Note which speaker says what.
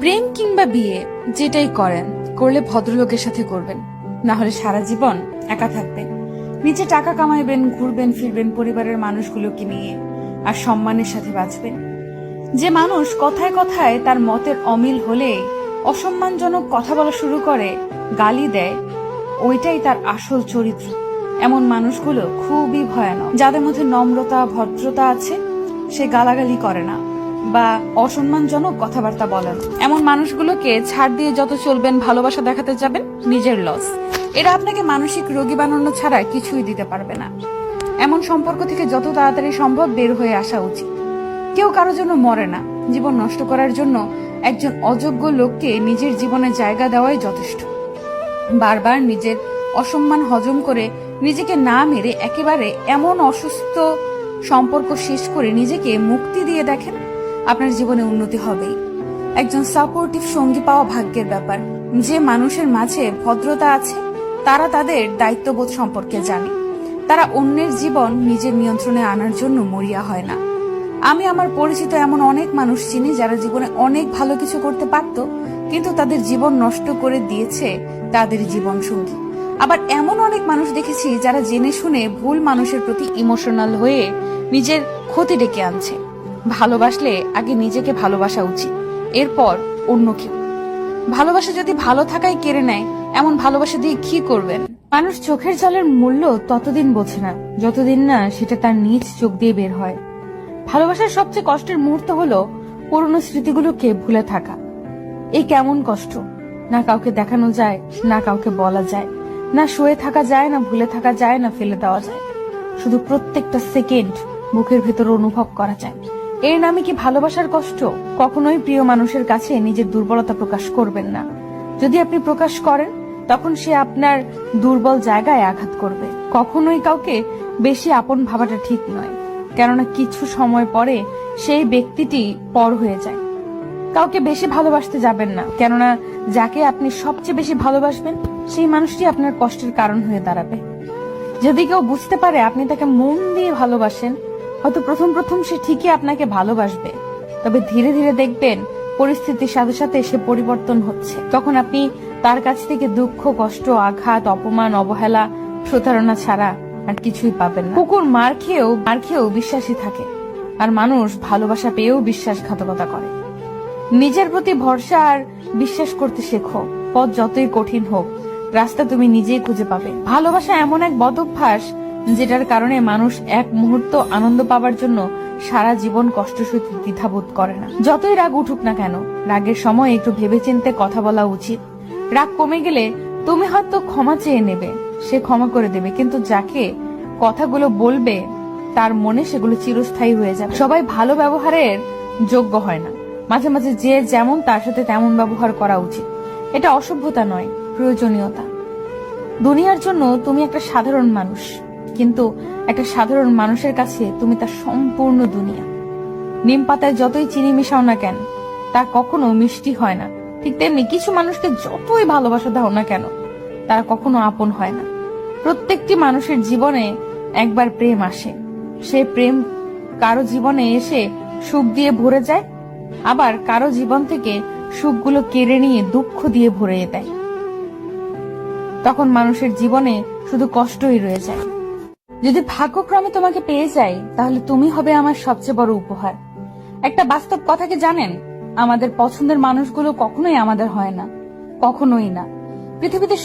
Speaker 1: প্রেম কিংবা বিয়ে যেটাই করেন, করলে ভদ্রলোকের সাথে করবেন, না হলে সারা জীবন একা থাকবেন। নিজে টাকা কামাইবেন, ঘুরবেন ফিরবেন পরিবারের মানুষগুলোকে নিয়ে, আর সম্মানের সাথে বাঁচবেন। যে মানুষ কথায় কথায় তার মতের অমিল হলে অসম্মানজনক কথা বলা শুরু করে, গালি দেয়, ওইটাই তার আসল চরিত্র। এমন মানুষগুলো খুবই ভয়ানক। যাদের মধ্যে নম্রতা ভদ্রতা আছে, সে গালাগালি করে না বা অসম্মানজনক কথাবার্তা বলেন। এমন মানুষগুলোকে ছাড় দিয়ে যত চলবেন, ভালোবাসা দেখাতে যাবেন, নিজের লস। এরা আপনাকে মানসিক রোগী বানানো ছাড়া কিছুই দিতে পারবে না। এমন সম্পর্ক থেকে যত তাড়াতাড়ি সম্ভব বের হয়ে আসা উচিত। কেউ কারোর জন্য মরে না। জীবন নষ্ট করার জন্য একজন অযোগ্য লোককে নিজের জীবনে জায়গা দেওয়াই যথেষ্ট। বারবার নিজের অসম্মান হজম করে নিজেকে না মেরে একেবারে এমন অসুস্থ সম্পর্ক শেষ করে নিজেকে মুক্তি দিয়ে দেখেন, আপনার জীবনে উন্নতি হবেই। একজন সাপোর্টিভ সঙ্গী পাওয়া ভাগ্যের ব্যাপার। যে মানুষের মাঝে ভদ্রতা আছে, তারা তাদের দায়িত্ববোধ সম্পর্কে জানে। তারা অন্যের জীবন নিজের নিয়ন্ত্রণে আনার জন্য মরিয়া হয় না। আমি আমার পরিচিত এমন অনেক মানুষ চিনি যারা জীবনে অনেক ভালো কিছু করতে পারত, কিন্তু তাদের জীবন নষ্ট করে দিয়েছে তাদের জীবন সঙ্গী। আবার এমন অনেক মানুষ দেখেছি যারা জেনে শুনে ভুল মানুষের প্রতি ইমোশনাল হয়ে নিজের ক্ষতি ডেকে আনছে। ভালোবাসলে আগে নিজেকে ভালোবাসা উচিত, এরপর অন্য কেউ। ভালোবাসা যদি ভালো থাকাই কেড়ে নেয়, এমন ভালোবাসা দিয়ে কি করবেন? মানুষ চোখের জলের মূল্য ততদিন বোঝে না যতদিন না সেটা তার নিজ চোখ দিয়ে বের হয়। ভালোবাসার সবচেয়ে কষ্টের মুহূর্ত হলো পুরনো স্মৃতিগুলোকে ভুলে থাকা। এই কেমন কষ্ট! না কাউকে দেখানো যায়, না কাউকে বলা যায়, না শুয়ে থাকা যায়, না ভুলে থাকা যায়, না ফেলে দেওয়া যায়। শুধু প্রত্যেকটা সেকেন্ড বুকের ভেতর অনুভব করা যায়। এর নামে কি ভালোবাসার কষ্ট? কখনোই প্রিয় মানুষের কাছে নিজের দুর্বলতা প্রকাশ করবেন না। যদি আপনি প্রকাশ করেন, তখন সে আপনার দুর্বল জায়গায় আঘাত করবে। কখনোই কাউকে বেশি আপন ভাবাটা ঠিক নয়, কেননা কিছু সময় পরে সেই ব্যক্তিটি পর হয়ে যায়। কাউকে বেশি ভালোবাসতে যাবেন না, কেননা যাকে আপনি সবচেয়ে বেশি ভালোবাসবেন, সেই মানুষটি আপনার কষ্টের কারণ হয়ে দাঁড়াবে। যদি কেউ বুঝতে পারে আপনি তাকে মন দিয়ে ভালোবাসেন, হয়তো প্রথম প্রথম সে ঠিকই আপনাকে ভালোবাসবে, তবে ধীরে ধীরে দেখবেন পরিস্থিতির সাথে সাথে সে পরিবর্তন হচ্ছে। তখন আপনি তার কাছ থেকে দুঃখ, কষ্ট, আঘাত, অপমান, অবহেলা, প্রতারণা ছাড়া আর কিছুই পাবেন না। কুকুর মার খেয়েও বিশ্বাসী থাকে, আর মানুষ ভালোবাসা পেয়েও বিশ্বাসঘাতকতা করে। নিজের প্রতি ভরসা আর বিশ্বাস করতে শেখো। পথ যতই কঠিন হোক, রাস্তা তুমি নিজেই খুঁজে পাবে। ভালোবাসা এমন এক বদ অভ্যাস যেটার কারণে মানুষ এক মুহূর্ত আনন্দ পাবার জন্য সারা জীবন কষ্ট সইতে দ্বিধাবোধ করে না। যতই রাগ উঠুক না কেন, রাগের সময় একটু ভেবেচিন্তে কথা বলা উচিত। রাগ কমে গেলে তুমি হয়তো ক্ষমা চেয়ে নেবে, সে ক্ষমা করে দেবে, কিন্তু যাকে কথাগুলো বলবে তার মনে সেগুলো চিরস্থায়ী হয়ে যাবে। সবাই ভালো ব্যবহারের যোগ্য হয় না। মাঝে মাঝে যে যেমন তার সাথে তেমন ব্যবহার করা উচিত। এটা অসভ্যতা নয়, প্রয়োজনীয়তা। দুনিয়ার জন্য তুমি একটা সাধারণ মানুষ, কিন্তু একটা সাধারণ মানুষের কাছে তুমি তার সম্পূর্ণ দুনিয়া। নিম পাতায় যতই চিনি মিশাও না কেন, তা কখনো মিষ্টি হয় না। ঠিক তেমনি কিছু মানুষকে যতই ভালোবাসা দাও না কেন, তারা কখনো আপন হয় না। প্রত্যেকটি মানুষের জীবনে একবার প্রেম আসে। সে প্রেম কারো জীবনে এসে সুখ দিয়ে ভরে যায়, আবার কারো জীবন থেকে সুখগুলো কেড়ে নিয়ে দুঃখ দিয়ে ভরিয়ে দেয়। তখন মানুষের জীবনে শুধু কষ্টই রয়ে যায়। যদি ভাগ্যক্রমে তোমাকে পেয়ে যাই, তাহলে তুমি হবে আমার সবচেয়ে বড় উপহার। একটা বাস্তব কথা কি জানেন? আমাদের পছন্দের মানুষগুলো কখনোই আমাদের হয় না, কখনোই না। পৃথিবীতে